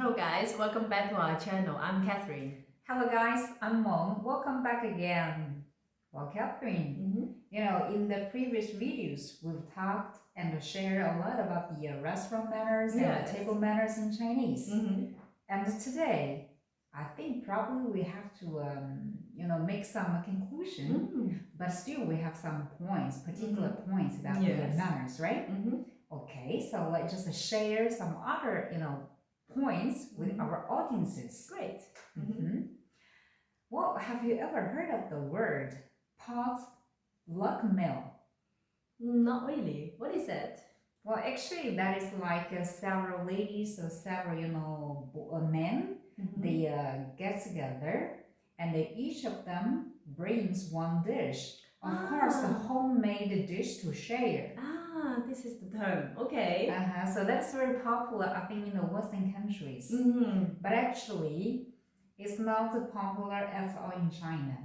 Hello guys, welcome back to our channel. I'm Catherine. Hello guys, I'm Mong. Welcome back again. Well, Catherine, in the previous videos, we've talked and shared a lot about the restaurant manners and Yes. the table manners in Chinese. Mm-hmm. And today, I think probably we have to, make some conclusion, but still we have some points, particular points about the manners, right? Okay, so let's just share some other, points with our audiences. Great. Well, have you ever heard of the word potluck meal? Not really. What is that? Well, actually, that is like several ladies or several, men. They get together and each of them brings one dish. Of course, a homemade dish to share. This is the term. Okay. So that's very popular, I think, in the Western countries. But actually, it's not popular at all in China.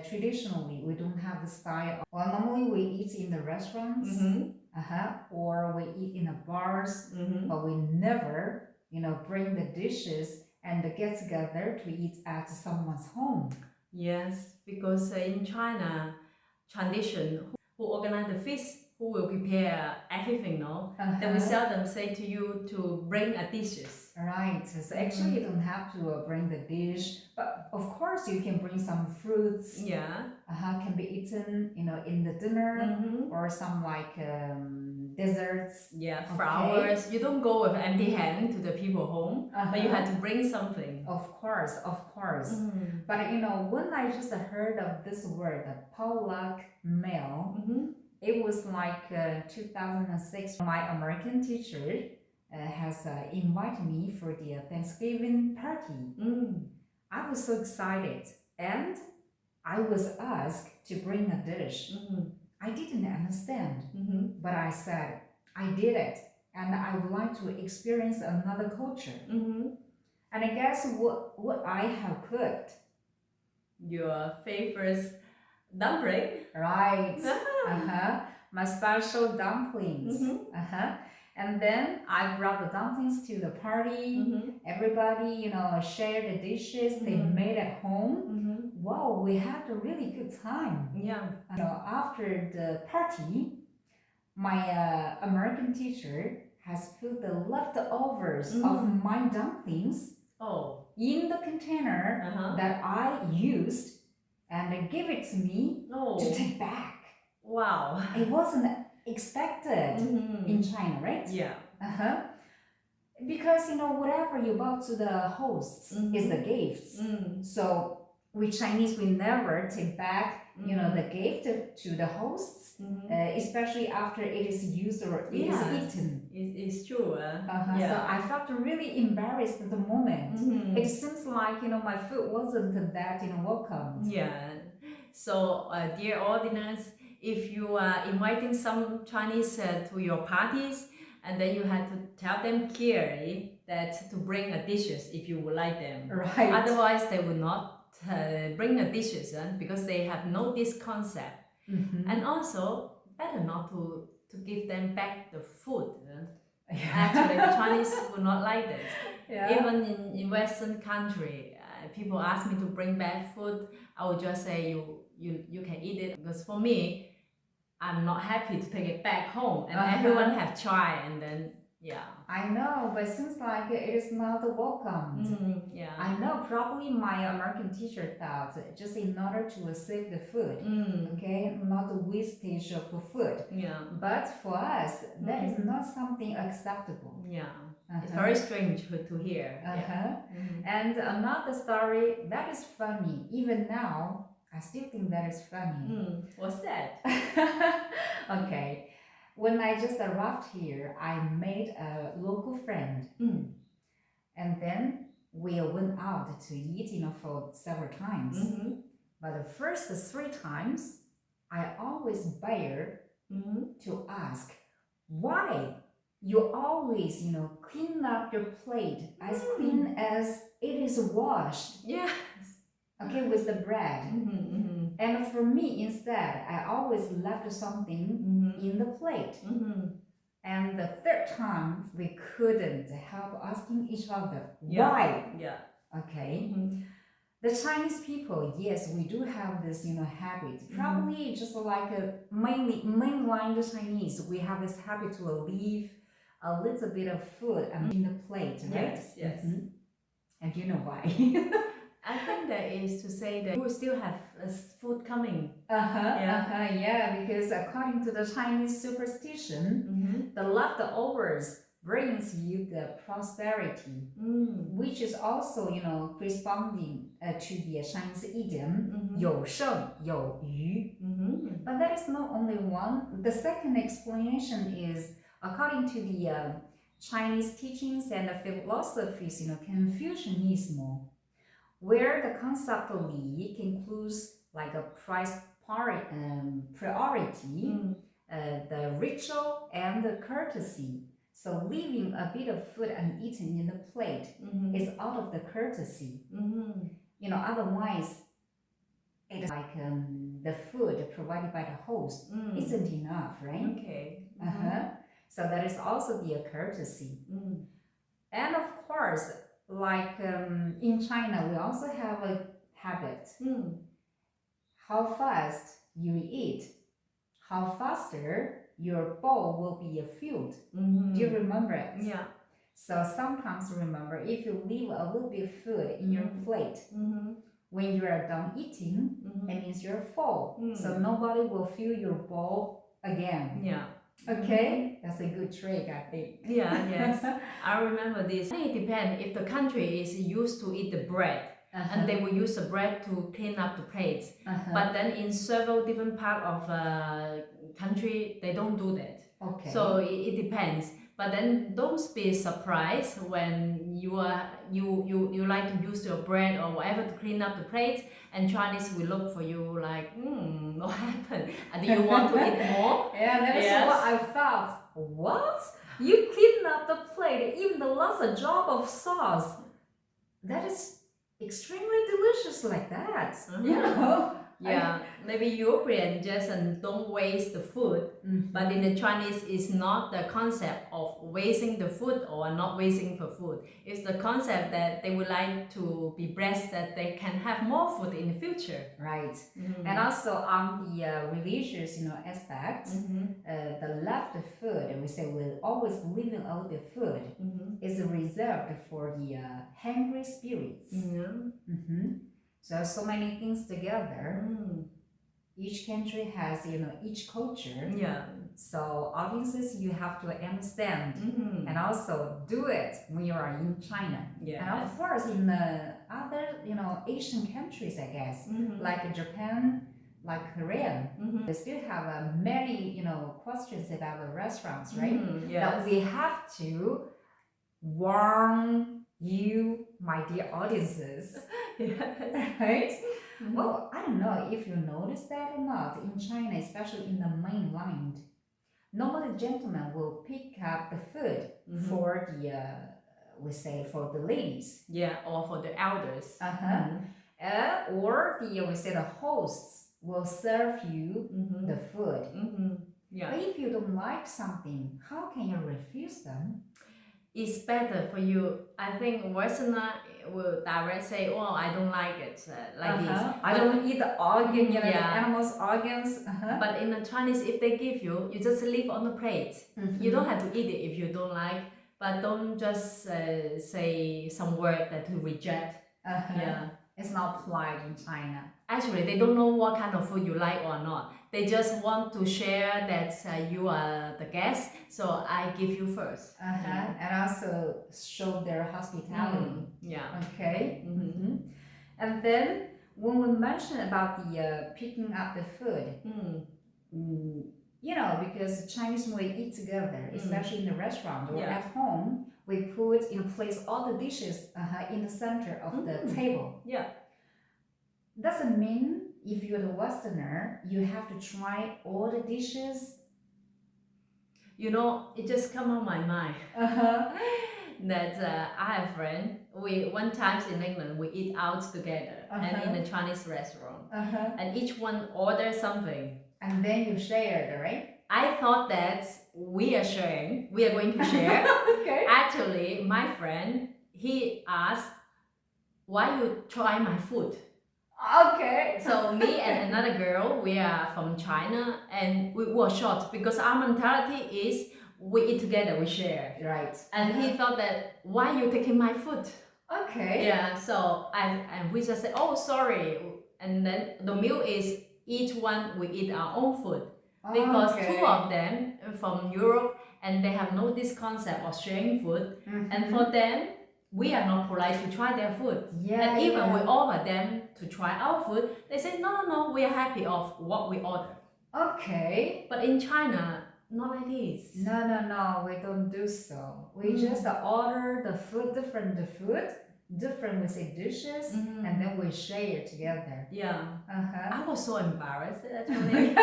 Traditionally, we don't have the style. Well, normally we eat in the restaurants, or we eat in the bars, but we never, bring the dishes and get together to eat at someone's home. Yes, because in China, tradition, who organize the feast, who will prepare everything, no? Then we seldom say to you to bring a dishes. Right, so actually you don't have to bring the dish, but of course you can bring some fruits. Yeah. Can be eaten, in the dinner, or some like desserts. Yeah, flowers. You don't go with empty hand to the people home, but you had to bring something. Of course. But when I just heard of this word, the potluck meal, it was like 2006. My American teacher has invited me for the Thanksgiving party. I was so excited, and I was asked to bring a dish. I didn't understand, but I said, I did it, and I would like to experience another culture. And I guess what I have cooked. Your favorite dumpling? Right. My special dumplings. And then I brought the dumplings to the party. Everybody, shared the dishes they made at home. Wow, we had a really good time. Yeah. After the party, my American teacher has put the leftovers of my dumplings in the container that I used and give it to me to take back. Wow. It wasn't expected in China, right? Yeah. Because, whatever you bought to the hosts is the gifts. So we Chinese, we never take back, the gift to the hosts, especially after it is used or it is eaten. It's true. So I felt really embarrassed at the moment. It seems like, my food wasn't that, welcome. Yeah. So, dear audience, if you are inviting some Chinese to your parties, and then you have to tell them clearly that to bring a dishes if you would like them. Right. Otherwise, they will not bring a dishes because they have no this concept. And also, better not to give them back the food. Actually, the Chinese will not like that. Even in Western country, people ask me to bring back food, I would just say you can eat it, because for me, I'm not happy to take it back home, and everyone have tried, and then I know, but it seems like it is not welcomed. I know, probably my American teacher thought just in order to save the food, okay, not the wastage of food. But for us, that is not something acceptable. It's very strange to hear. And another story that is funny, even now, I still think that is funny. What's that? Okay. When I just arrived here, I made a local friend. And then we went out to eat, for several times. But the first 3 times, I always bear to ask, why you always, clean up your plate as clean as it is washed. Yes. Okay, with the bread. And for me, instead, I always left something in the plate. And the third time, we couldn't help asking each other, Yeah. why? Yeah. Okay. Mm-hmm. The Chinese people, yes, we do have this, habit. Probably just like mainline Chinese, we have this habit to leave a little bit of food in the plate, right? Yes, yes. And you know why? I think that is to say that you will still have food coming. Yeah, because according to the Chinese superstition, the leftovers brings you the prosperity, which is also, corresponding to the Chinese idiom, 有剩有余. But that is not only one. The second explanation is according to the Chinese teachings and the philosophies, Confucianism, where the concept of li includes like a priority, the ritual and the courtesy. So leaving a bit of food uneaten in the plate is out of the courtesy. Otherwise, it's like the food provided by the host isn't enough, right? Okay. So that is also the courtesy. And of course, like in China, we also have a habit. How fast you eat, how faster your bowl will be filled. Do you remember it? Yeah. So sometimes remember, if you leave a little bit of food in your plate, when you are done eating, it means you're full. So nobody will fill your bowl again. Yeah. Okay, that's a good trick, I think. Yeah, yes. I remember this. It depends if the country is used to eat the bread, and they will use the bread to clean up the plates. But then in several different part of country, they don't do that. Okay. So it depends. But then don't be surprised when you like to use your bread or whatever to clean up the plate, and Chinese will look for you like, what happened? Do you want to eat more? Yeah, that is what I thought. What? You clean up the plate, even the last drop of sauce. That is extremely delicious like that. Yeah, maybe European just don't waste the food, but in the Chinese, it's not the concept of wasting the food or not wasting the food. It's the concept that they would like to be blessed that they can have more food in the future. Right. And also on the religious, aspect, the left food, we say we're always leaving a little bit food, is reserved for the hungry spirits. So many things together. Each country has, each culture. Yeah. So audiences, you have to understand and also do it when you are in China. Yeah. And of course, in the other, Asian countries, I guess, like Japan, like Korea, they still have many, questions about the restaurants, right? That we have to warn you, my dear audiences. Right? Well, I don't know if you noticed that or not. In China, especially in the main line, normally gentlemen will pick up the food for the, we say, for the ladies. Yeah, or for the elders. Or we say the hosts will serve you the food. Yeah. But if you don't like something, how can you refuse them? It's better for you. I think Westerner will direct say, "Oh, I don't like it this." I don't eat the organ, the animal's organs. But in the Chinese, if they give you, you just leave on the plate. You don't have to eat it if you don't like. But don't just say some word that to reject. Yeah. It's not polite in China. Actually, they don't know what kind of food you like or not. They just want to share that you are the guest, so I give you first. And also show their hospitality. Yeah. Okay. And then when we mention about the picking up the food, because Chinese when we eat together, especially in the restaurant or at home, we put place all the dishes in the center of the table. Yeah. Doesn't mean if you're the Westerner, you have to try all the dishes. It just come on my mind. That I have a friend. One time in England we eat out together and in a Chinese restaurant, and each one order something. And then you shared, right? I thought that we are sharing, we are going to share. Okay. Actually, my friend, he asked, why you try my food? Okay. So me and another girl, we are from China, and we were shocked because our mentality is we eat together, we share. Right. And he thought that, why you taking my food? Okay. Yeah, so and we just said, oh, sorry. And then the meal is each one we eat our own food because Okay. two of them from Europe and they have no this concept of sharing food. And for them, we are not polite to try their food. Yeah. And even we offer them to try our food, they say, no, we are happy of what we order. Okay. But in China, not like this. No, we don't do so. We just order the food, different we say dishes, and then we share it together. Yeah. Uh-huh. I was so embarrassed actually.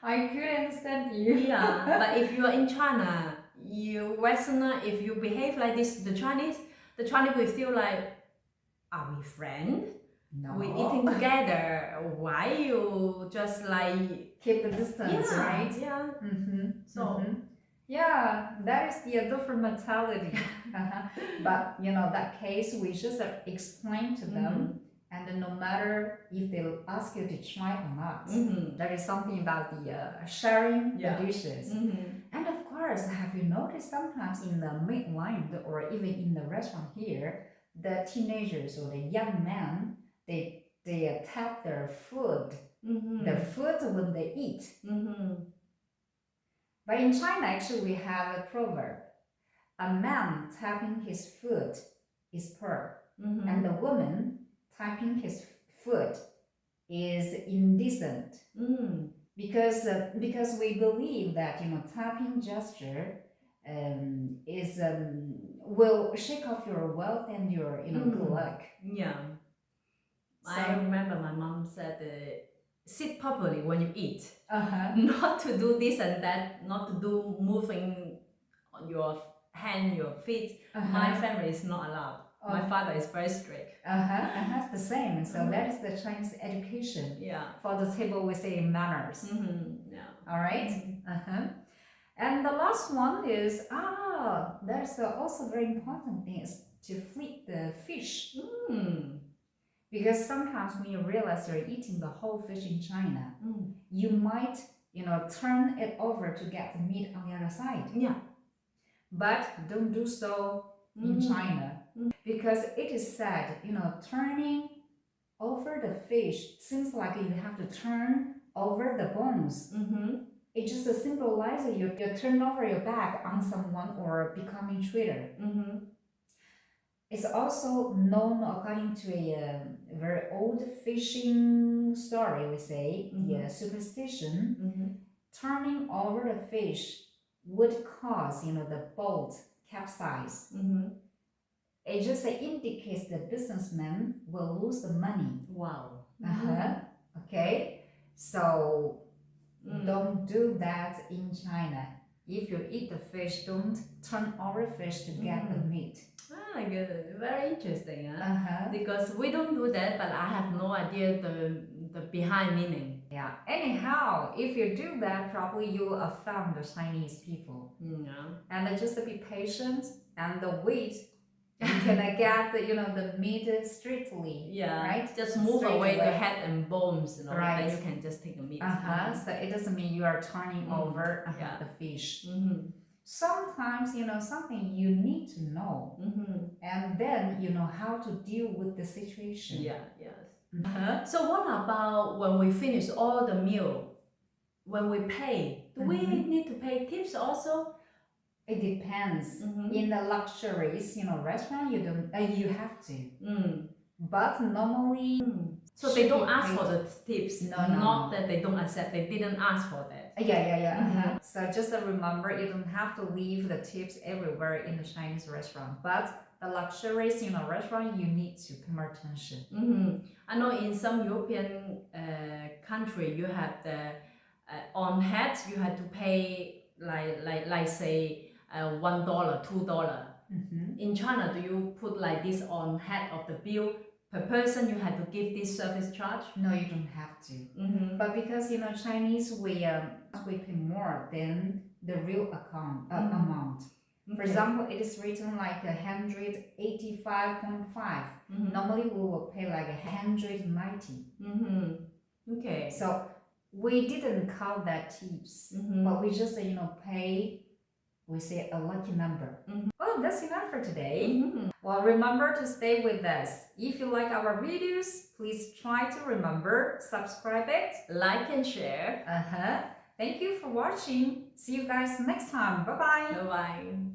I could understand you. Yeah, but if you are in China, you Westerner, if you behave like this, the Chinese will feel like, are we friends? No. We eating together. Why you just like Keep the distance, yeah, right? Yeah. So. Yeah, that is the different mentality. But that case, we just explain to them, and no matter if they ask you to try or not, there is something about the sharing the dishes. And of course, have you noticed sometimes in the midline or even in the restaurant here, the teenagers or the young men, they tap their food when they eat. But in China, actually, we have a proverb. A man tapping his foot is poor, and a woman tapping his foot is indecent. Because we believe that tapping gesture is will shake off your wealth and your good luck. Yeah. So, I remember my mom said, sit properly when you eat. Uh-huh. Not to do this and that, not to do moving on your hand, your feet. My family is not allowed. My father is very strict. That's the same. So that is the Chinese education. Yeah. For the table, we say manners. Yeah. All right. And the last one is there's also very important thing is to flip the fish. Because sometimes when you realize you're eating the whole fish in China, you might turn it over to get the meat on the other side. Yeah. But don't do so in China. Because it is said, turning over the fish seems like you have to turn over the bones. It just symbolizes you turn over your back on someone or becoming traitor. It's also known according to a very old fishing story, we say, the superstition. Turning over the fish would cause, the boat capsize. It just indicates the businessman will lose the money. Wow. Okay, so don't do that in China. If you eat the fish, don't turn over fish to get the meat. Good. Very interesting. Because we don't do that, but I have no idea the behind meaning. Yeah. Anyhow, if you do that, probably you will offend the Chinese people. And just be patient and wait. You can get the meat strictly. Yeah. Right. Just move away the head and bones. Right. Then you can just take the meat. So it doesn't mean you are turning over the fish. Sometimes something you need to know, and then you know how to deal with the situation. Yes. So what about when we finish all the meal? When we pay, do we need to pay tips also? It depends. In the luxuries, restaurant, you don't. You have to. But normally, so they don't ask for the tips. No. Not that they don't accept. They didn't ask for that. Yeah. So just remember, you don't have to leave the tips everywhere in the Chinese restaurant. But the luxuries, restaurant, you need to pay more attention. I know in some European country, you have the on head. You have to pay like say $1, $2. In China, do you put like this on head of the bill per person you had to give this service charge? No, you don't have to. But because Chinese we pay more than the real amount. For example, it is written like 185.5. Normally we will pay like 190. Okay. So we didn't count that tips, but we just pay. We say a lucky number. Well, that's enough for today. Well, remember to stay with us. If you like our videos, please try to remember, subscribe it, like and share. Thank you for watching. See you guys next time. Bye-bye. Bye-bye.